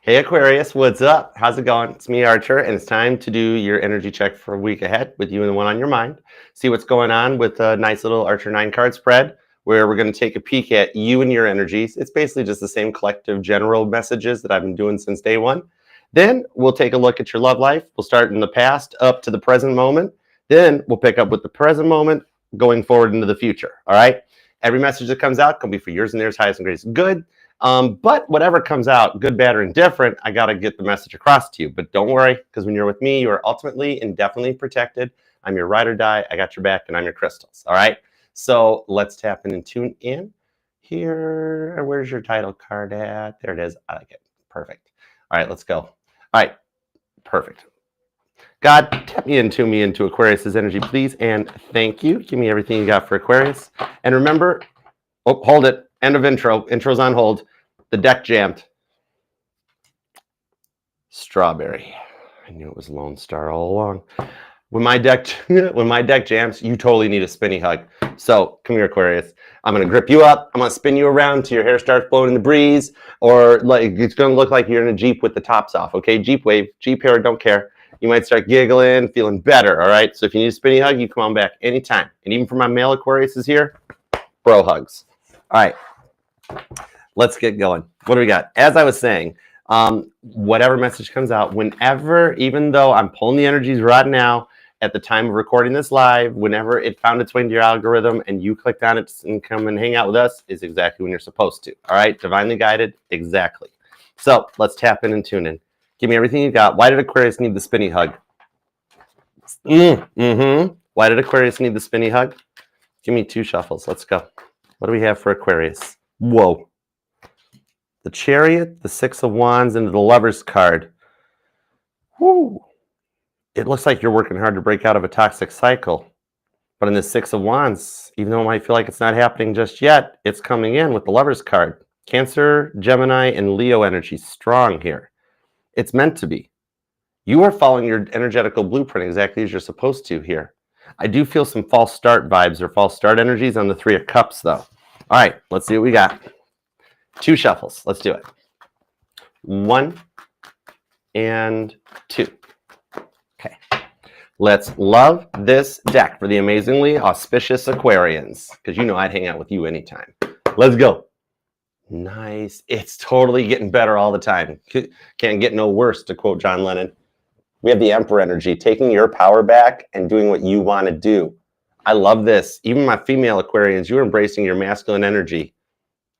Hey Aquarius, what's up? How's it going? It's me, Archer, and it's time to do your energy check for a week ahead with you and the one on your mind. See what's going on with a nice little Archer 9 card spread where we're going to take a peek at you and your energies. It's basically just the same collective general messages that I've been doing since day one. Then we'll take a look at your love life. We'll start in the past up to the present moment. Then we'll pick up with the present moment going forward into the future. All right? Every message that comes out can be for yours and theirs, highest and greatest good. But whatever comes out, good, bad, or indifferent, I got to get the message across to you. But don't worry, because when you're with me, you are ultimately and definitely protected. I'm your ride or die. I got your back, and I'm your crystals. All right? So let's tap in and tune in. Here, where's your title card at? There it is. I like it. Perfect. All right, let's go. All right, perfect. God, tap me into Aquarius's energy, please, and thank you. Give me everything you got for Aquarius. And remember, oh, hold it. End of intro. Intro's on hold. The deck jammed. Strawberry. I knew it was Lone Star all along. When my deck jams, you totally need a spinny hug. So come here, Aquarius. I'm gonna grip you up. I'm gonna spin you around till your hair starts blowing in the breeze, or like it's gonna look like you're in a Jeep with the tops off. Okay, Jeep wave, Jeep hair, don't care. You might start giggling, feeling better. All right. So if you need a spinny hug, you come on back anytime. And even for my male Aquarius is here, bro hugs. All right. Let's get going. What do we got? As I was saying, whatever message comes out, whenever, even though I'm pulling the energies right now at the time of recording this live, whenever it found its way into your algorithm and you clicked on it and come and hang out with us, is exactly when you're supposed to. All right? Divinely guided, exactly. So let's tap in and tune in. Give me everything you got. Why did Aquarius need the spinny hug? Why did Aquarius need the spinny hug? Give me 2 shuffles. Let's go. What do we have for Aquarius? Whoa. The Chariot, the 6 of Wands, and the Lover's card. Woo. It looks like you're working hard to break out of a toxic cycle. But in the 6 of Wands, even though it might feel like it's not happening just yet, it's coming in with the Lover's card. Cancer, Gemini, and Leo energy strong here. It's meant to be. You are following your energetical blueprint exactly as you're supposed to here. I do feel some false start vibes or false start energies on the 3 of Cups, though. All right, let's see what we got. 2 shuffles. Let's do it. 1 and 2. Okay. Let's love this deck for the amazingly auspicious Aquarians, because you know I'd hang out with you anytime. Let's go. Nice. It's totally getting better all the time. Can't get no worse, to quote John Lennon. We have the Emperor energy, taking your power back and doing what you want to do. I love this. Even my female Aquarians, you're embracing your masculine energy.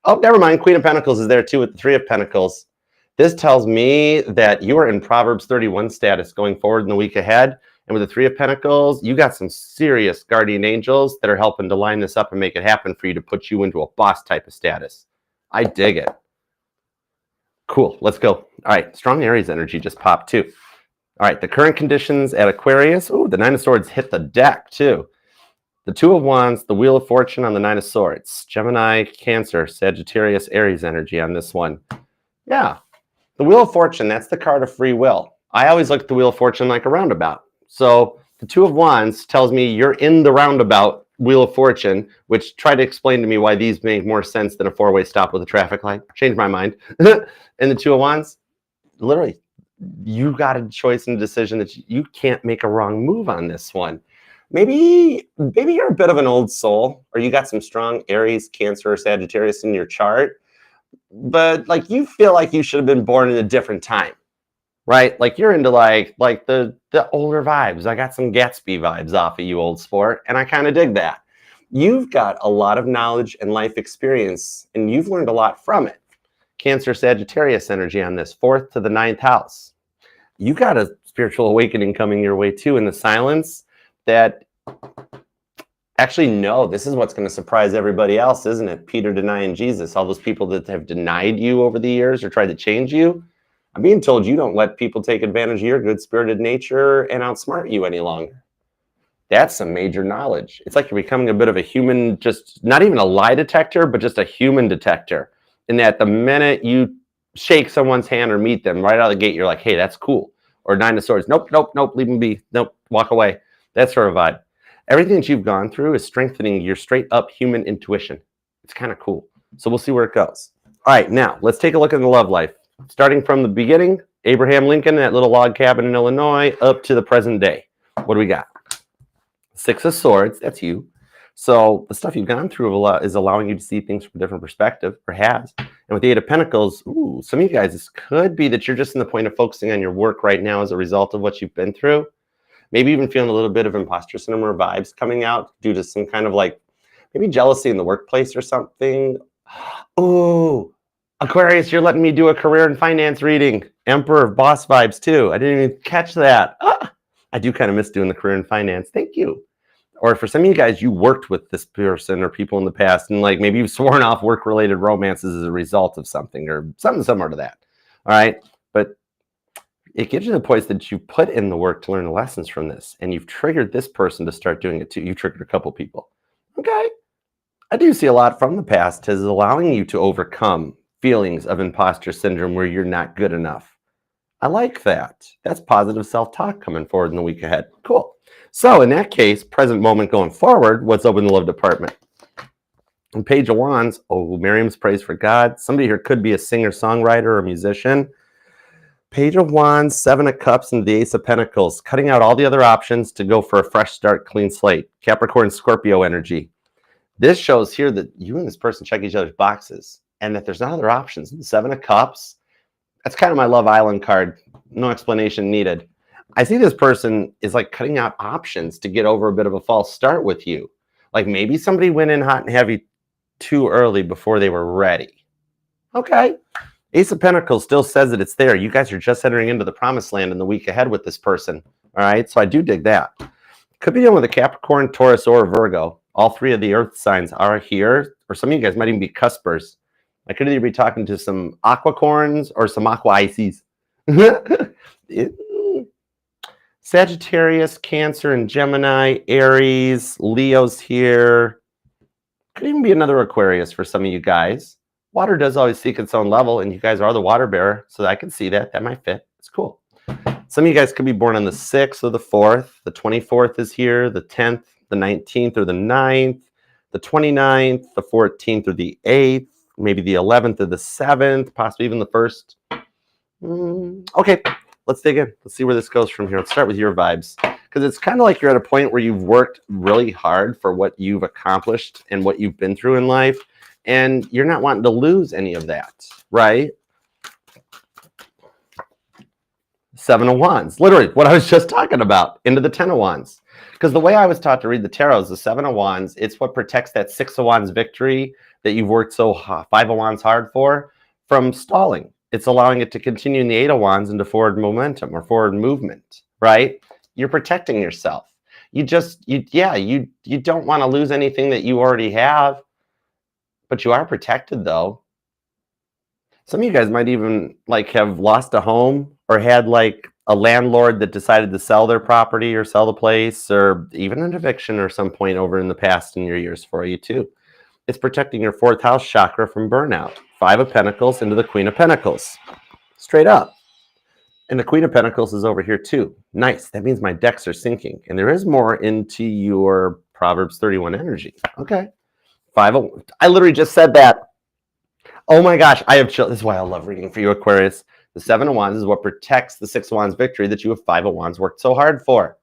Oh, never mind. Queen of Pentacles is there too with the 3 of Pentacles. This tells me that you are in Proverbs 31 status going forward in the week ahead. And with the 3 of Pentacles, you got some serious guardian angels that are helping to line this up and make it happen for you to put you into a boss type of status. I dig it. Cool. Let's go. All right. Strong Aries energy just popped too. All right. The current conditions at Aquarius. Oh, the 9 of Swords hit the deck too. The 2 of Wands, the Wheel of Fortune on the 9 of Swords. Gemini, Cancer, Sagittarius, Aries energy on this one. Yeah. The Wheel of Fortune, that's the card of free will. I always look at the Wheel of Fortune like a roundabout. So the 2 of Wands tells me you're in the roundabout Wheel of Fortune, which try to explain to me why these make more sense than a 4-way stop with a traffic light. Change my mind. And the 2 of Wands, literally, you got a choice and a decision that you can't make a wrong move on this one. Maybe you're a bit of an old soul, or you got some strong Aries, Cancer, or Sagittarius in your chart, but like you feel like you should have been born in a different time, right? Like you're into like the older vibes. I got some Gatsby vibes off of you, old sport, and I kind of dig that. You've got a lot of knowledge and life experience, and you've learned a lot from it. Cancer, Sagittarius energy on this 4th to the 9th house. You got a spiritual awakening coming your way too in the silence. That actually, no, this is what's going to surprise everybody else, isn't it? Peter denying Jesus, all those people that have denied you over the years or tried to change you. I'm being told you don't let people take advantage of your good-spirited nature and outsmart you any longer. That's some major knowledge. It's like you're becoming a bit of a human, just not even a lie detector, but just a human detector. In that the minute you shake someone's hand or meet them right out of the gate, you're like, hey, that's cool. Or 9 of Swords, nope, leave them be. Nope, walk away. That sort of vibe. Everything that you've gone through is strengthening your straight up human intuition. It's kind of cool. So we'll see where it goes. All right, now let's take a look at the love life. starting from the beginning, Abraham Lincoln, that little log cabin in Illinois, up to the present day. What do we got? Six of Swords, that's you. So the stuff you've gone through a lot is allowing you to see things from a different perspective, or has. And with the Eight of Pentacles, ooh, some of you guys, this could be that you're just in the point of focusing on your work right now as a result of what you've been through. Maybe even feeling a little bit of imposter syndrome or vibes coming out due to some kind of like, maybe jealousy in the workplace or something. Ooh, Aquarius, you're letting me do a career and finance reading. Emperor, boss vibes too. I didn't even catch that. I do kind of miss doing the career and finance. Thank you. Or for some of you guys, you worked with this person or people in the past, and like maybe you've sworn off work-related romances as a result of something or something similar to that. All right. But it gives you the points that you put in the work to learn the lessons from this, and you've triggered this person to start doing it too. You triggered a couple people. Okay. I do see a lot from the past as allowing you to overcome feelings of imposter syndrome where you're not good enough. I like that. That's positive self-talk coming forward in the week ahead. Cool. So in that case, present moment going forward, what's up in the love department? And Page of Wands, oh, Miriam's praise for God. Somebody here could be a singer, songwriter, or musician. Page of Wands, Seven of Cups, and the Ace of Pentacles, cutting out all the other options to go for a fresh start, clean slate. Capricorn, Scorpio energy. This shows here that you and this person check each other's boxes and that there's not other options. The Seven of Cups, that's kind of my Love Island card. No explanation needed. I see this person is like cutting out options to get over a bit of a false start with you. Like maybe somebody went in hot and heavy too early before they were ready. Okay. Ace of Pentacles still says that it's there. You guys are just entering into the promised land in the week ahead with this person. All right. So I do dig that. Could be dealing with a Capricorn, Taurus, or Virgo. All three of the earth signs are here. Or some of you guys might even be cuspers. I could either be talking to some aquacorns or some aqua ices. Sagittarius, Cancer, and Gemini, Aries, Leo's here. Could even be another Aquarius for some of you guys. Water does always seek its own level, and you guys are the water bearer, so I can see that. That might fit. It's cool. Some of you guys could be born on the 6th or the 4th. The 24th is here, the 10th, the 19th or the 9th, the 29th, the 14th or the 8th, maybe the 11th or the 7th, possibly even the 1st. Okay. Let's dig in. Let's see where this goes from here. Let's start with your vibes. Because it's kind of like you're at a point where you've worked really hard for what you've accomplished and what you've been through in life. And you're not wanting to lose any of that, right? Seven of Wands. Literally what I was just talking about. Into the Ten of Wands. Because the way I was taught to read the tarot is the Seven of Wands. It's what protects that Six of Wands victory that you've worked so Five of Wands hard for from stalling. It's allowing it to continue in the Eight of Wands into forward momentum or forward movement, right? You're protecting yourself. You don't want to lose anything that you already have, but you are protected though. Some of you guys might even like have lost a home or had like a landlord that decided to sell their property or sell the place or even an eviction or some point over in the past in your years for you too. It's protecting your 4th house chakra from burnout. 5 of Pentacles into the Queen of Pentacles. Straight up. And the Queen of Pentacles is over here too. Nice. That means my decks are sinking. And there is more into your Proverbs 31 energy. Okay. I literally just said that. Oh my gosh. I have chill. This is why I love reading for you, Aquarius. The 7 of Wands is what protects the 6 of Wands victory that you have 5 of Wands worked so hard for.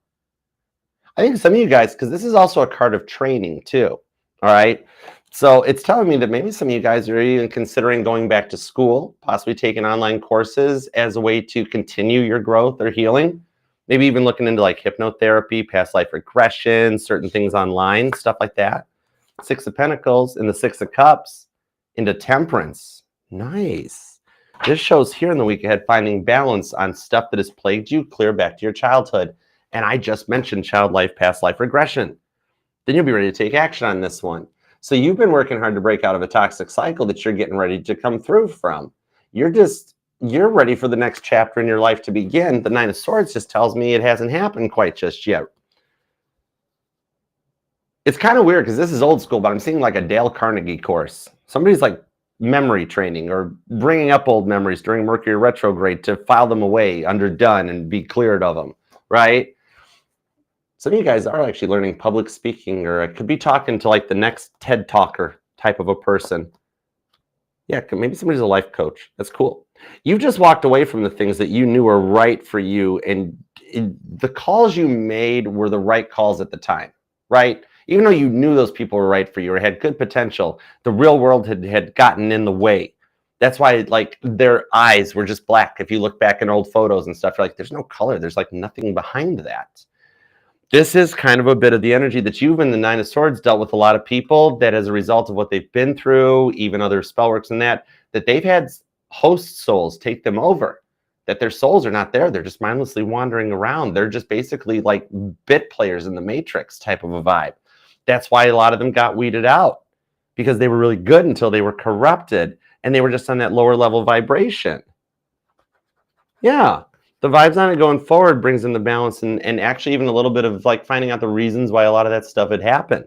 I think some of you guys, because this is also a card of training too. All right. So it's telling me that maybe some of you guys are even considering going back to school, possibly taking online courses as a way to continue your growth or healing. Maybe even looking into like hypnotherapy, past life regression, certain things online, stuff like that. 6 of Pentacles and the 6 of Cups into Temperance. Nice. This shows here in the week ahead, finding balance on stuff that has plagued you, clear back to your childhood. And I just mentioned child life, past life regression. Then you'll be ready to take action on this one. So you've been working hard to break out of a toxic cycle that you're getting ready to come through from. You're ready for the next chapter in your life to begin. The 9 of Swords just tells me it hasn't happened quite just yet. It's kind of weird because this is old school, but I'm seeing like a Dale Carnegie course. Somebody's like memory training or bringing up old memories during Mercury retrograde to file them away, underdone, and be cleared of them, right? Some of you guys are actually learning public speaking, or I could be talking to like the next TED Talker type of a person. Yeah, maybe somebody's a life coach. That's cool. You've just walked away from the things that you knew were right for you, and the calls you made were the right calls at the time, right? Even though you knew those people were right for you or had good potential, the real world had gotten in the way. That's why, like, their eyes were just black. If you look back in old photos and stuff, you're like, there's no color. There's like nothing behind that. This is kind of a bit of the energy that you've in the Nine of Swords dealt with a lot of people that as a result of what they've been through, even other spellworks and that they've had host souls take them over, that their souls are not there. They're just mindlessly wandering around. They're just basically like bit players in the Matrix type of a vibe. That's why a lot of them got weeded out, because they were really good until they were corrupted and they were just on that lower level vibration. Yeah. The vibes on it going forward brings in the balance and actually even a little bit of like finding out the reasons why a lot of that stuff had happened.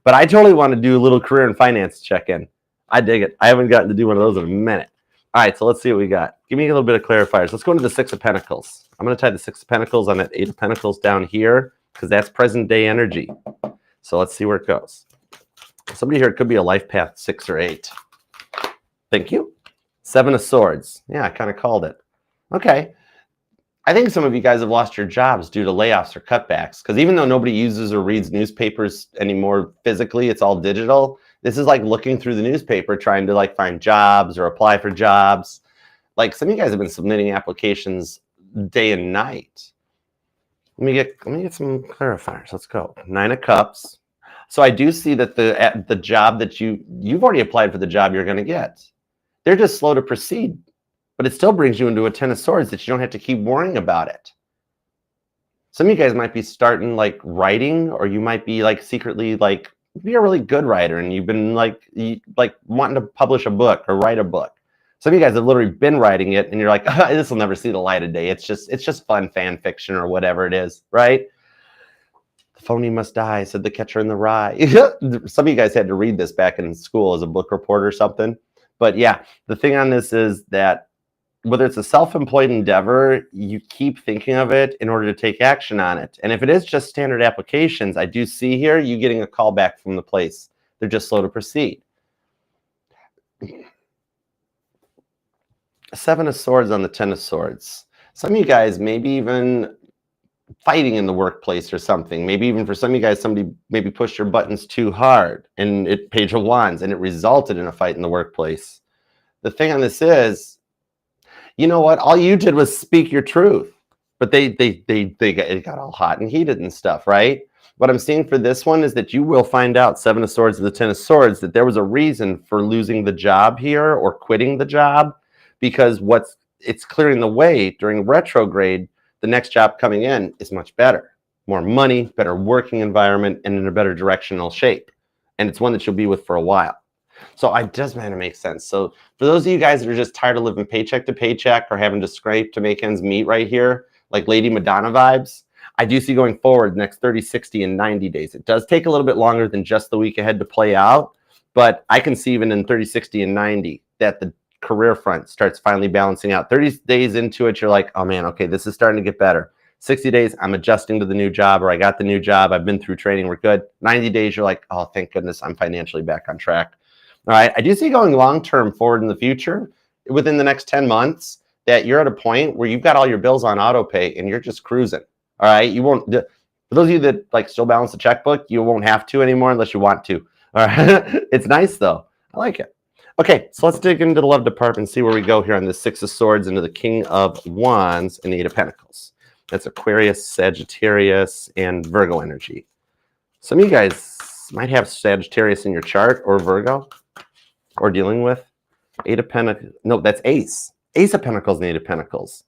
But I totally want to do a little career and finance check-in. I dig it. I haven't gotten to do one of those in a minute. All right, so let's see what we got. Give me a little bit of clarifiers. Let's go into the Six of Pentacles. I'm going to tie the Six of Pentacles on that Eight of Pentacles down here because that's present day energy. So let's see where it goes. Somebody here, it could be a life path 6 or 8. Thank you. Seven of Swords. Yeah, I kind of called it. Okay. I think some of you guys have lost your jobs due to layoffs or cutbacks, because even though nobody uses or reads newspapers anymore physically, it's all digital. This is like looking through the newspaper, trying to like find jobs or apply for jobs. Like some of you guys have been submitting applications day and night. Let me get some clarifiers. Let's go. Nine of Cups. So I do see that the job that you've already applied for the job you're going to get. They're just slow to proceed. But it still brings you into a Ten of Swords that you don't have to keep worrying about it. Some of you guys might be starting like writing, or you might be like secretly like be a really good writer and you've been like wanting to publish a book or write a book. Some of you guys have literally been writing it and you're like, oh, this will never see the light of day. It's just fun fan fiction or whatever it is, right? The phony must die, said the catcher in the rye. Some of you guys had to read this back in school as a book report or something. But yeah, the thing on this is that whether it's a self-employed endeavor, you keep thinking of it in order to take action on it. And if it is just standard applications, I do see here you getting a call back from the place. They're just slow to proceed. Seven of Swords on the Ten of Swords. Some of you guys maybe even fighting in the workplace or something. Maybe even for some of you guys, somebody maybe pushed your buttons too hard and it Page of Wands and it resulted in a fight in the workplace. The thing on this is, you know what? All you did was speak your truth, but it got all hot and heated and stuff, right? What I'm seeing for this one is that you will find out, Seven of Swords and the Ten of Swords, that there was a reason for losing the job here or quitting the job, because it's clearing the way during retrograde. The next job coming in is much better, more money, better working environment, and in a better directional shape. And it's one that you'll be with for a while. So it does kind of make sense. So for those of you guys that are just tired of living paycheck to paycheck or having to scrape to make ends meet right here, like Lady Madonna vibes, I do see going forward the next 30, 60, and 90 days. It does take a little bit longer than just the week ahead to play out, but I can see even in 30, 60, and 90 that the career front starts finally balancing out. 30 days into it, you're like, oh man, okay, this is starting to get better. 60 days, I'm adjusting to the new job, or I got the new job, I've been through training, we're good. 90 days, you're like, oh, thank goodness, I'm financially back on track. All right, I do see going long-term forward in the future, within the next 10 months, that you're at a point where you've got all your bills on auto pay and you're just cruising. All right, you won't, for those of you that like still balance the checkbook, you won't have to anymore unless you want to. All right, it's nice though. I like it. Okay, so let's dig into the love department and see where we go here on the Six of Swords into the King of Wands and the Eight of Pentacles. That's Aquarius, Sagittarius, and Virgo energy. Some of you guys might have Sagittarius in your chart or Virgo or dealing with. Eight of Pentacles. No, that's Ace. Ace of Pentacles and Eight of Pentacles.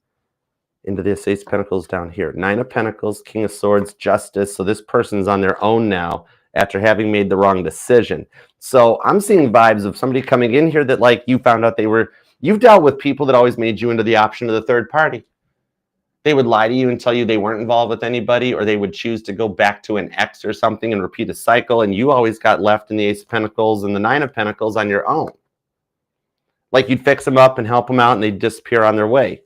Into this Ace of Pentacles down here. Nine of Pentacles, King of Swords, Justice. So this person's on their own now after having made the wrong decision. So I'm seeing vibes of somebody coming in here that like you found out you've dealt with people that always made you into the option of the third party. They would lie to you and tell you they weren't involved with anybody, or they would choose to go back to an ex or something and repeat a cycle, and you always got left in the Ace of Pentacles and the Nine of Pentacles on your own. Like you'd fix them up and help them out and they'd disappear on their way.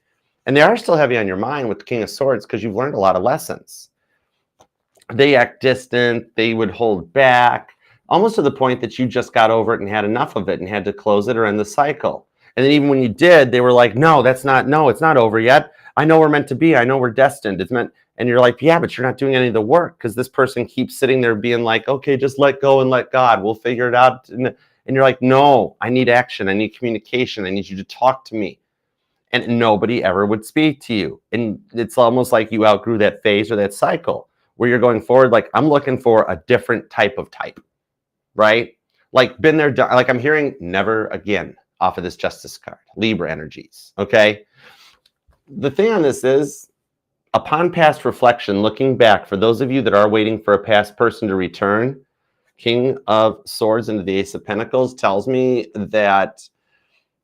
And they are still heavy on your mind with the King of Swords because you've learned a lot of lessons. They act distant, they would hold back, almost to the point that you just got over it and had enough of it and had to close it or end the cycle. And then even when you did, they were like, no, it's not over yet. I know we're meant to be. I know we're destined. It's meant. And you're like, yeah, but you're not doing any of the work, because this person keeps sitting there being like, okay, just let go and let God. We'll figure it out. And you're like, no, I need action. I need communication. I need you to talk to me. And nobody ever would speak to you. And it's almost like you outgrew that phase or that cycle where you're going forward. Like, I'm looking for a different type, right? Like, been there, done. Like, I'm hearing never again off of this Justice card, Libra energies. Okay. The thing on this is, upon past reflection, looking back, for those of you that are waiting for a past person to return, King of Swords into the Ace of Pentacles tells me that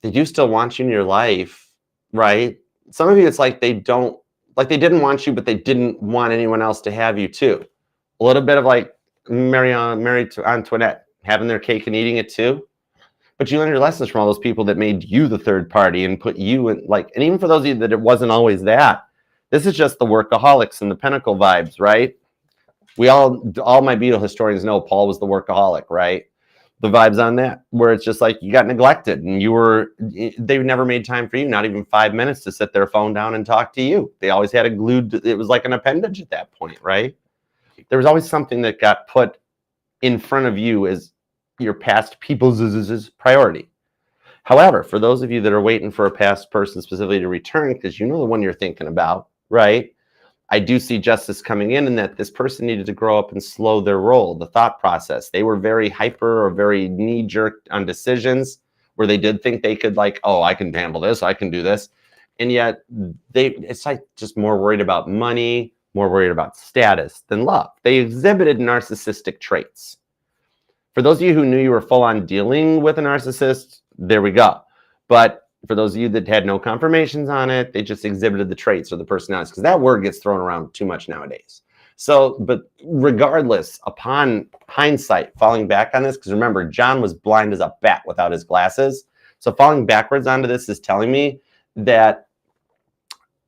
they do still want you in your life, right? Some of you, it's like they didn't want you, but they didn't want anyone else to have you too. A little bit of like Marie Antoinette, having their cake and eating it too. But you learn your lessons from all those people that made you the third party and put you in, like, and even for those of you that it wasn't always that, this is just the workaholics and the Pentacle vibes, right? We all my Beatle historians know Paul was the workaholic, right? The vibes on that, where it's just like you got neglected and they never made time for you, not even 5 minutes to set their phone down and talk to you. They always had it was like an appendage at that point, right? There was always something that got put in front of you as your past people's priority. However, for those of you that are waiting for a past person specifically to return, because you know the one you're thinking about, right? I do see justice coming in, and that this person needed to grow up and slow their roll, the thought process. They were very hyper or very knee-jerk on decisions where they did think they could, like, oh, I can handle this, I can do this. And yet it's like just more worried about money, more worried about status than love. They exhibited narcissistic traits. For those of you who knew you were full on dealing with a narcissist, there we go. But for those of you that had no confirmations on it, they just exhibited the traits or the personalities, because that word gets thrown around too much nowadays. So, but regardless, upon hindsight, falling back on this, because remember, John was blind as a bat without his glasses. So falling backwards onto this is telling me that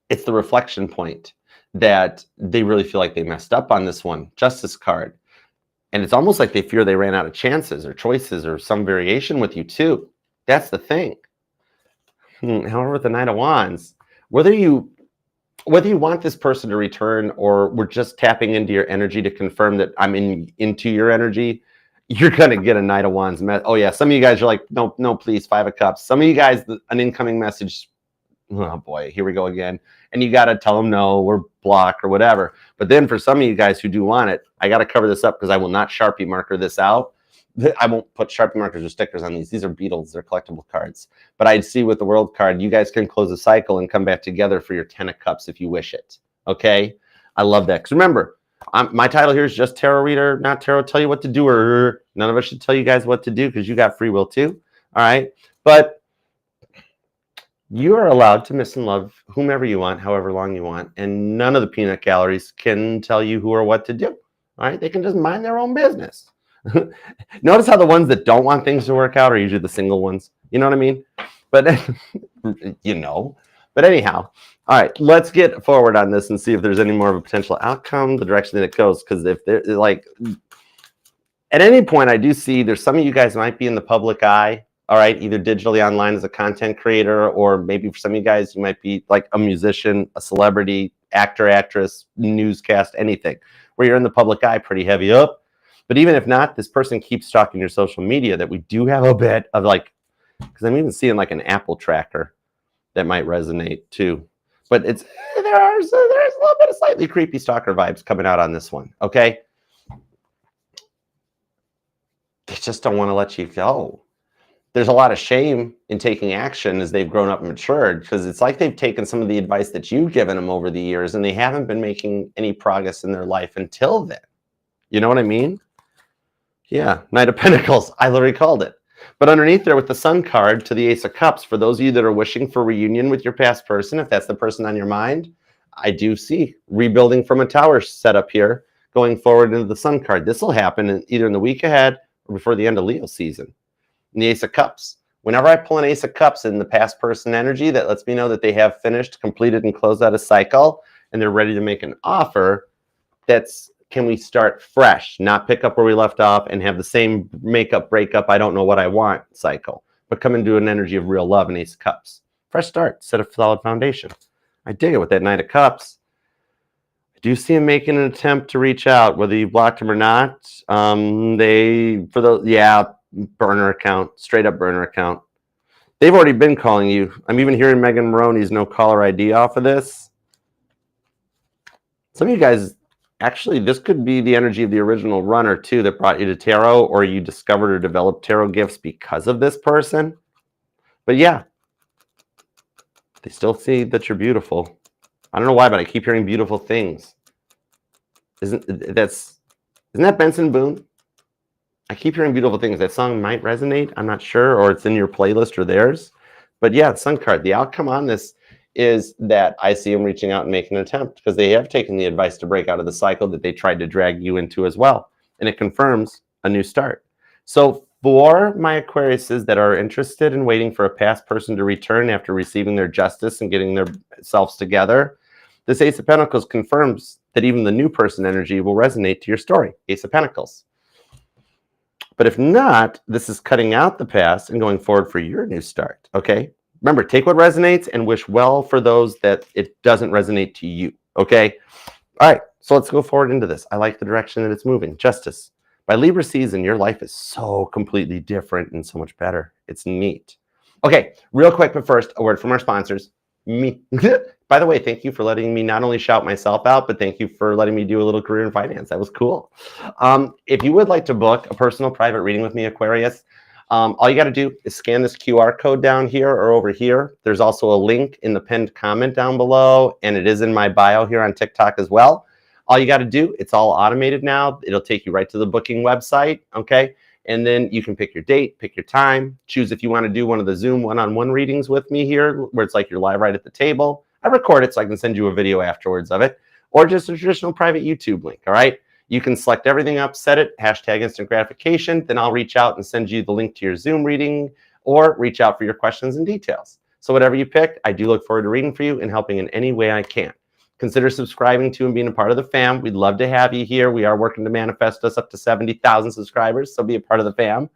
it's the reflection point that they really feel like they messed up on this one, Justice card. And it's almost like they fear they ran out of chances or choices or some variation with you too. That's the thing. However, with the Knight of Wands, whether you want this person to return or we're just tapping into your energy to confirm that I'm into your energy, you're going to get a Knight of Wands. Oh yeah, some of you guys are like, no, please, Five of Cups. Some of you guys, an incoming message, oh boy, here we go again. And you got to tell them no, we're blocked or whatever. But then for some of you guys who do want it, I got to cover this up because I will not Sharpie marker this out. I won't put Sharpie markers or stickers on these. These are Beatles. They're collectible cards. But I'd see with the World card, you guys can close a cycle and come back together for your 10 of Cups if you wish it. Okay? I love that. Because remember, my title here is just Tarot Reader, not Tarot Tell You What to Do. Or none of us should tell you guys what to do because you got free will too. All right? But you are allowed to miss and love whomever you want, however long you want. And none of the peanut galleries can tell you who or what to do. All right? They can just mind their own business. Notice how the ones that don't want things to work out are usually the single ones. You know what I mean? But, you know. But anyhow, all right, let's get forward on this and see if there's any more of a potential outcome, the direction that it goes. Because if they're like, at any point, I do see there's some of you guys might be in the public eye. All right, either digitally online as a content creator, or maybe for some of you guys, you might be like a musician, a celebrity, actor, actress, newscast, anything, where you're in the public eye pretty heavy up. But even if not, this person keeps stalking your social media, that we do have a bit of like, because I'm even seeing like an Apple tracker that might resonate too. But there's a little bit of slightly creepy stalker vibes coming out on this one, okay? They just don't want to let you go. There's a lot of shame in taking action as they've grown up and matured, because it's like they've taken some of the advice that you've given them over the years and they haven't been making any progress in their life until then. You know what I mean? Yeah, Knight of Pentacles. I literally called it. But underneath there with the Sun card to the Ace of Cups, for those of you that are wishing for reunion with your past person, if that's the person on your mind, I do see rebuilding from a tower setup here going forward into the Sun card. This will happen either in the week ahead or before the end of Leo season. And the Ace of Cups. Whenever I pull an Ace of Cups in the past person energy, that lets me know that they have finished, completed, and closed out a cycle, and they're ready to make an offer that's can we start fresh, not pick up where we left off and have the same makeup, breakup, I don't know what I want cycle, but come into an energy of real love and Ace of Cups. Fresh start, set a solid foundation. I dig it with that Knight of Cups. I do see him making an attempt to reach out, whether you blocked him or not. Burner account, straight up burner account. They've already been calling you. I'm even hearing Megan Maroney's no caller ID off of this. Some of you guys, actually, this could be the energy of the original runner too that brought you to tarot, or you discovered or developed tarot gifts because of this person. But yeah, they still see that you're beautiful. I don't know why, but I keep hearing beautiful things. Isn't that Benson Boone? I keep hearing beautiful things. That song might resonate. I'm not sure, or it's in your playlist or theirs. But yeah, the Sun card. The outcome on this is that I see them reaching out and making an attempt because they have taken the advice to break out of the cycle that they tried to drag you into as well. And it confirms a new start. So for my Aquariuses that are interested in waiting for a past person to return after receiving their justice and getting their selves together, this Ace of Pentacles confirms that even the new person energy will resonate to your story. Ace of Pentacles. But if not, this is cutting out the past and going forward for your new start, okay? Remember, take what resonates and wish well for those that it doesn't resonate to you, okay? All right, so let's go forward into this. I like the direction that it's moving. Justice. By Libra season, your life is so completely different and so much better. It's neat. Okay, real quick, but first, a word from our sponsors. Me. By the way, thank you for letting me not only shout myself out, but thank you for letting me do a little career in finance. That was cool. If you would like to book a personal private reading with me, Aquarius, all you got to do is scan this QR code down here or over here. There's also a link in the pinned comment down below, and it is in my bio here on TikTok as well. All you got to do, it's all automated now. It'll take you right to the booking website, okay? And then you can pick your date, pick your time, choose if you want to do one of the Zoom one-on-one readings with me here, where it's like you're live right at the table. I record it so I can send you a video afterwards of it, or just a traditional private YouTube link, all right? You can select everything up, set it, hashtag instant gratification, then I'll reach out and send you the link to your Zoom reading, or reach out for your questions and details. So whatever you pick, I do look forward to reading for you and helping in any way I can. Consider subscribing to and being a part of the fam. We'd love to have you here. We are working to manifest us up to 70,000 subscribers, so be a part of the fam.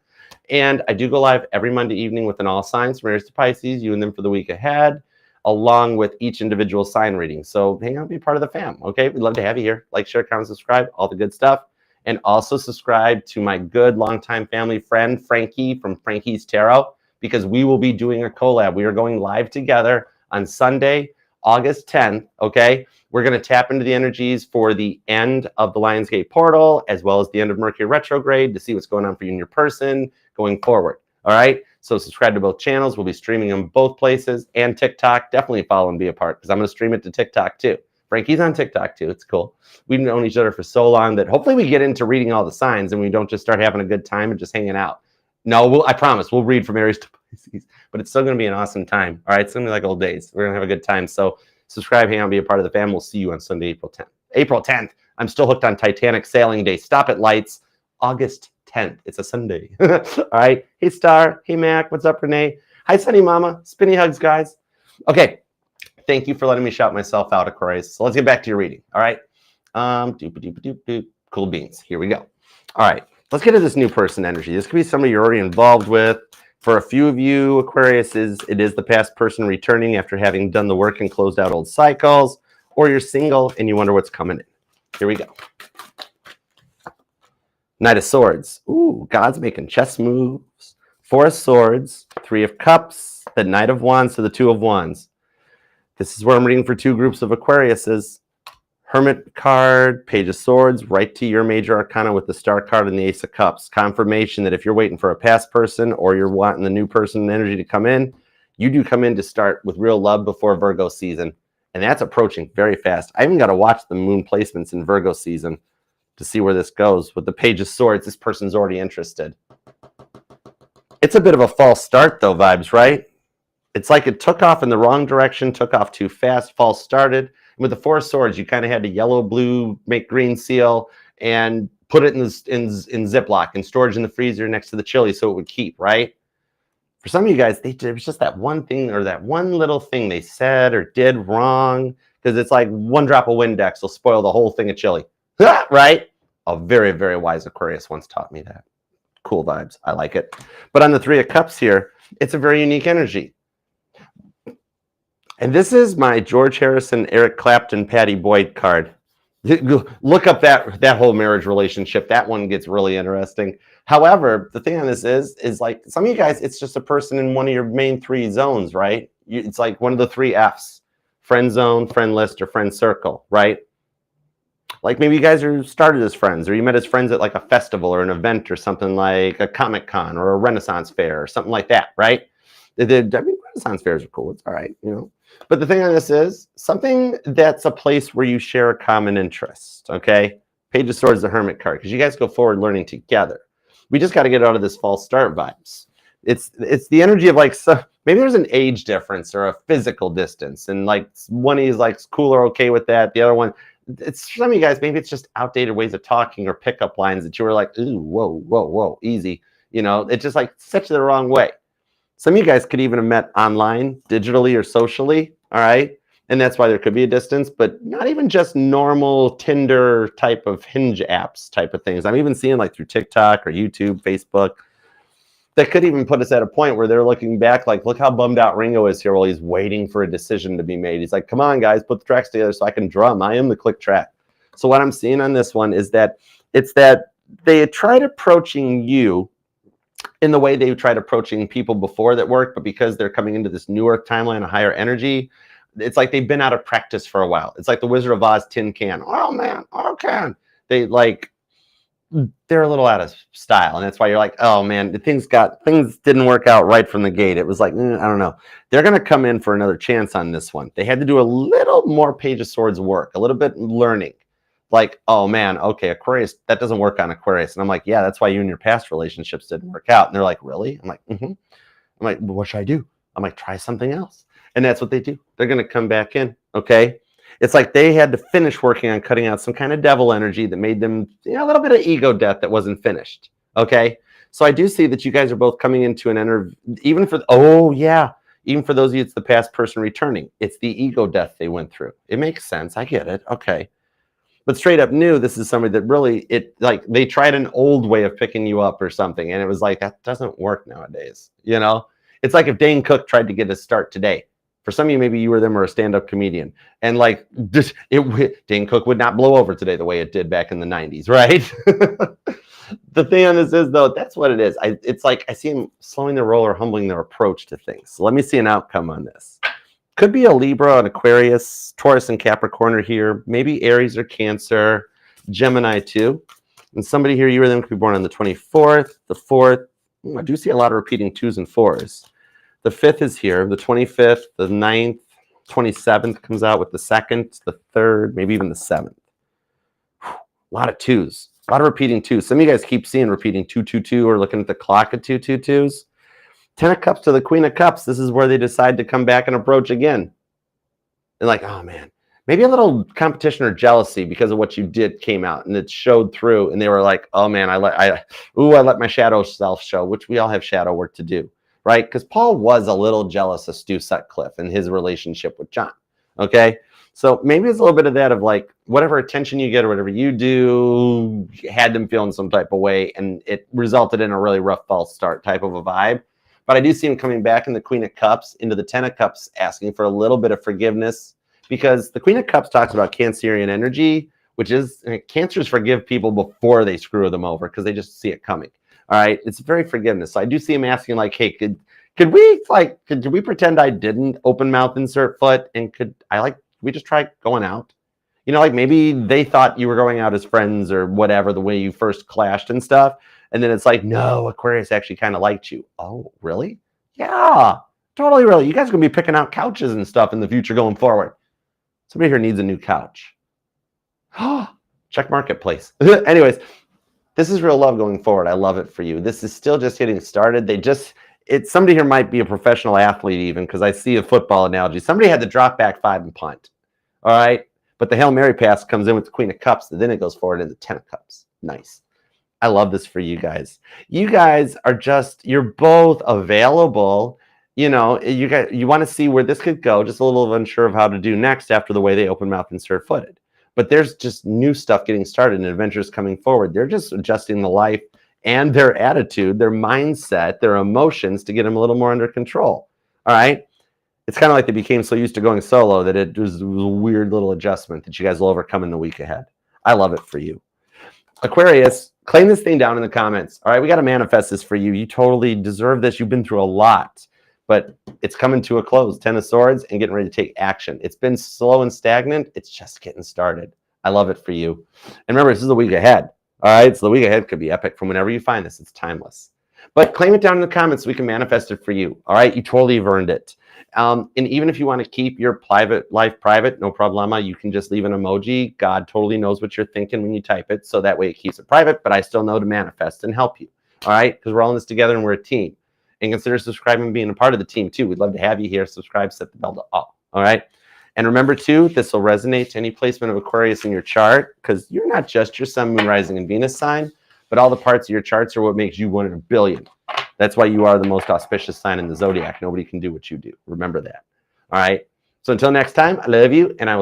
And I do go live every Monday evening with an all signs from Aries to Pisces, you and them for the week ahead, along with each individual sign reading. So hang out, be a part of the fam, okay? We'd love to have you here. Like, share, comment, subscribe, all the good stuff. And also subscribe to my good longtime family friend, Frankie from Frankie's Tarot, because we will be doing a collab. We are going live together on Sunday, August 10th, okay? We're going to tap into the energies for the end of the Lionsgate portal, as well as the end of Mercury retrograde to see what's going on for you and your person going forward, all right? So subscribe to both channels. We'll be streaming them both places, and TikTok. Definitely follow and be a part, because I'm going to stream it to TikTok too. Frankie's on TikTok too. It's cool. We've known each other for so long that hopefully we get into reading all the signs and we don't just start having a good time and just hanging out. No, I promise we'll read from Aries to Pisces, but it's still going to be an awesome time. All right, it's going to be like old days. We're going to have a good time. So subscribe, hang out, be a part of the fam. We'll see you on Sunday, April 10th. April 10th. I'm still hooked on Titanic Sailing Day. Stop at lights. August 10th. It's a Sunday. All right. Hey, Star. Hey, Mac. What's up, Renee? Hi, Sunny Mama. Spinny hugs, guys. Okay. Thank you for letting me shout myself out, Aquarius. So let's get back to your reading. All right. Cool beans. Here we go. All right. Let's get to this new person energy. This could be somebody you're already involved with. For a few of you, Aquarius, it is the past person returning after having done the work and closed out old cycles, or you're single and you wonder what's coming in. Here we go. Knight of Swords. Ooh, God's making chess moves. Four of Swords, Three of Cups, the Knight of Wands to the Two of Wands. This is where I'm reading for two groups of Aquariuses. Hermit card, Page of Swords, right to your major arcana with the Star card and the Ace of Cups. Confirmation that if you're waiting for a past person or you're wanting the new person energy to come in, you do come in to start with real love before Virgo season. And that's approaching very fast. I even got to watch the moon placements in Virgo season to see where this goes. With the Page of Swords, this person's already interested. It's a bit of a false start though, vibes, right? It's like it took off in the wrong direction, took off too fast, false started. With the Four of Swords, you kind of had to yellow, blue, make green seal, and put it in Ziploc and storage in the freezer next to the chili so it would keep, right? For some of you guys, it was just that one thing or that one little thing they said or did wrong, because it's like one drop of Windex will spoil the whole thing of chili. right? A very, very wise Aquarius once taught me that. Cool vibes. I like it. But on the Three of Cups here, it's a very unique energy. And this is my George Harrison, Eric Clapton, Patty Boyd card. Look up that whole marriage relationship. That one gets really interesting. However, the thing on this is like some of you guys, it's just a person in one of your main three zones, right? It's like one of the three Fs: friend zone, friend list, or friend circle, right? Like maybe you guys are started as friends, or you met as friends at like a festival or an event or something like a Comic Con or a Renaissance fair or something like that, right? I mean, Renaissance fairs are cool. It's all right, you know. But the thing on this is something that's a place where you share a common interest, okay? Page of Swords, the Hermit card, because you guys go forward learning together. We just got to get out of this false start vibes. It's the energy of like, so maybe there's an age difference or a physical distance, and like one is like cool or okay with that. The other one, it's some of you guys, maybe it's just outdated ways of talking or pickup lines that you were like, ooh, whoa, whoa, whoa, easy. You know, it just like sets you the wrong way. Some of you guys could even have met online, digitally or socially, all right? And that's why there could be a distance, but not even just normal Tinder type of Hinge apps type of things. I'm even seeing like through TikTok or YouTube, Facebook, that could even put us at a point where they're looking back like, look how bummed out Ringo is here while he's waiting for a decision to be made. He's like, come on, guys, put the tracks together so I can drum. I am the click track. So what I'm seeing on this one is that it's that they tried approaching you in the way they tried approaching people before that worked, but because they're coming into this new Earth timeline, a higher energy, it's like they've been out of practice for a while. It's like the Wizard of Oz tin can. Oh man, oh can. They're a little out of style, and that's why you're like, oh man, things didn't work out right from the gate. It was like, I don't know. They're gonna come in for another chance on this one. They had to do a little more Page of Swords work, a little bit learning. Like, oh man, okay, Aquarius, that doesn't work on Aquarius. And I'm like, yeah, that's why you and your past relationships didn't work out. And they're like, really? I'm like, I'm like, well, what should I do? I'm like, try something else. And that's what they do. They're going to come back in, okay? It's like they had to finish working on cutting out some kind of devil energy that made them, a little bit of ego death that wasn't finished, okay? So I do see that you guys are both coming into an interview, even for those of you, it's the past person returning. It's the ego death they went through. It makes sense. I get it. Okay. But straight up new, this is somebody that really, they tried an old way of picking you up or something. And it was like, that doesn't work nowadays. You know, it's like if Dane Cook tried to get a start today. For some of you, maybe you were them or a stand-up comedian. And like, Dane Cook would not blow over today the way it did back in the 90s, right? The thing on this is, though, that's what it is. It's like I see them slowing their roll or humbling their approach to things. So let me see an outcome on this. Could be a Libra, an Aquarius, Taurus, and Capricorn are here. Maybe Aries or Cancer, Gemini too. And somebody here, you or them, could be born on the 24th, the 4th. I do see a lot of repeating 2s and 4s. The 5th is here, the 25th, the 9th, 27th comes out with the 2nd, the 3rd, maybe even the 7th. A lot of 2s, a lot of repeating 2s. Some of you guys keep seeing repeating 222 or looking at the clock at 222s. 10 of Cups to the Queen of Cups. This is where they decide to come back and approach again. And like, oh man, maybe a little competition or jealousy because of what you did came out and it showed through. And they were like, oh man, I let my shadow self show, which we all have shadow work to do, right? Because Paul was a little jealous of Stu Sutcliffe and his relationship with John. Okay. So maybe it's a little bit of that of like whatever attention you get or whatever you do, you had them feeling some type of way. And it resulted in a really rough false start type of a vibe. But I do see him coming back in the Queen of Cups into the 10 of Cups, asking for a little bit of forgiveness, because the Queen of Cups talks about Cancerian energy, which is Cancers forgive people before they screw them over because they just see it coming. All right, it's very forgiveness. So I do see him asking like, hey, could we pretend I didn't open mouth insert foot, and could we just try going out? You know, like maybe they thought you were going out as friends or whatever, the way you first clashed and stuff. And then it's like, no, Aquarius actually kind of liked you. Oh, really? Yeah, totally really. You guys are going to be picking out couches and stuff in the future going forward. Somebody here needs a new couch. Check marketplace. Anyways, this is real love going forward. I love it for you. This is still just getting started. Somebody here might be a professional athlete even, because I see a football analogy. Somebody had to drop back 5 and punt. All right. But the Hail Mary pass comes in with the Queen of Cups, and then it goes forward in the 10 of Cups. Nice. I love this for you guys. You guys are you're both available. You know, you want to see where this could go, just a little unsure of how to do next after the way they open mouth insert footed. but there's just new stuff getting started and adventures coming forward. They're just adjusting the life and their attitude, their mindset, their emotions to get them a little more under control. All right. It's kind of like they became so used to going solo that it was a weird little adjustment that you guys will overcome in the week ahead. I love it for you. Aquarius, claim this thing down in the comments. All right, we got to manifest this for you. You totally deserve this. You've been through a lot, but it's coming to a close. 10 of Swords and getting ready to take action. It's been slow and stagnant. It's just getting started. I love it for you. And remember, this is the week ahead. All right, so the week ahead could be epic from whenever you find this. It's timeless. But claim it down in the comments so we can manifest it for you. All right, you totally have earned it. And even if you want to keep your private life private, no problema. You can just leave an emoji. God totally knows what you're thinking when you type it, so that way it keeps it private, but I still know to manifest and help you. All right, because we're all in this together and we're a team. And consider subscribing and being a part of the team too. We'd love to have you here. Subscribe, set the bell to all. All right. And remember too, this will resonate to any placement of Aquarius in your chart, because you're not just your sun, moon, rising, and Venus sign, but all the parts of your charts are what makes you one in a billion. That's why you are the most auspicious sign in the zodiac. Nobody can do what you do. Remember that. All right. So until next time, I love you, and I will